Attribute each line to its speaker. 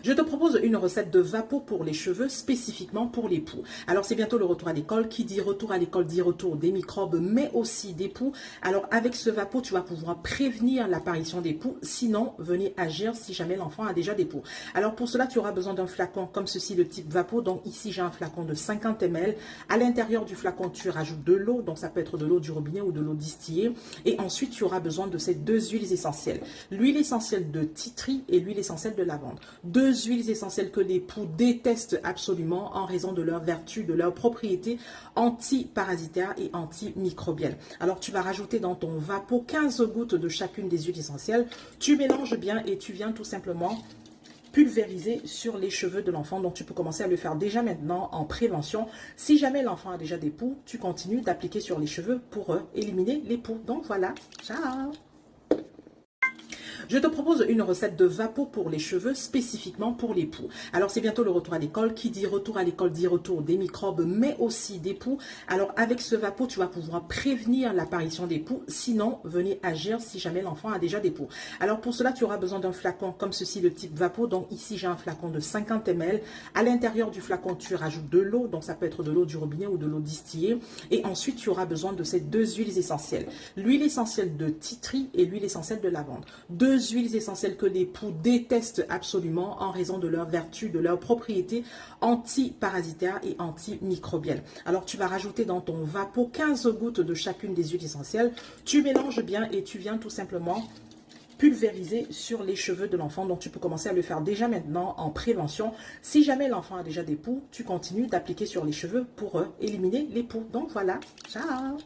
Speaker 1: Je te propose une recette de Vapeau pour les cheveux, spécifiquement pour les poux. Alors c'est bientôt le retour à l'école. Qui dit retour à l'école dit retour des microbes, mais aussi des poux. Alors avec ce Vapeau, tu vas pouvoir prévenir l'apparition des poux. Sinon, venez agir si jamais l'enfant a déjà des poux. Alors pour cela, tu auras besoin d'un flacon comme ceci, le type Vapeau. Donc ici, j'ai un flacon de 50 ml. À l'intérieur du flacon, tu rajoutes de l'eau. Donc ça peut être de l'eau du robinet ou de l'eau distillée. Et ensuite, tu auras besoin de ces deux huiles essentielles. L'huile essentielle de titri et l'huile essentielle de lavande. Deux huiles essentielles que les poux détestent absolument en raison de leur vertu, de leurs propriétés antiparasitaires et antimicrobiennes. Alors tu vas rajouter dans ton Vapeau 15 gouttes de chacune des huiles essentielles. Tu mélanges bien et tu viens tout simplement pulvériser sur les cheveux de l'enfant. Donc tu peux commencer à le faire déjà maintenant en prévention. Si jamais l'enfant a déjà des poux, tu continues d'appliquer sur les cheveux pour éliminer les poux. Donc voilà, ciao! Je te propose une recette de Vapeau pour les cheveux, spécifiquement pour les poux. Alors c'est bientôt le retour à l'école. Qui dit retour à l'école dit retour des microbes, mais aussi des poux. Alors avec ce Vapeau, tu vas pouvoir prévenir l'apparition des poux. Sinon, venez agir si jamais l'enfant a déjà des poux. Alors pour cela, tu auras besoin d'un flacon comme ceci, le type Vapeau. Donc ici, j'ai un flacon de 50 ml. À l'intérieur du flacon, tu rajoutes de l'eau. Donc ça peut être de l'eau du robinet ou de l'eau distillée. Et ensuite, tu auras besoin de ces deux huiles essentielles. L'huile essentielle de titri et l'huile essentielle de lavande. Deux huiles essentielles que les poux détestent absolument en raison de leur vertu, de leurs propriétés antiparasitaires et antimicrobiennes. Alors tu vas rajouter dans ton Vapeau 15 gouttes de chacune des huiles essentielles. Tu mélanges bien et tu viens tout simplement pulvériser sur les cheveux de l'enfant. Donc tu peux commencer à le faire déjà maintenant en prévention. Si jamais l'enfant a déjà des poux, tu continues d'appliquer sur les cheveux pour éliminer les poux. Donc voilà, ciao!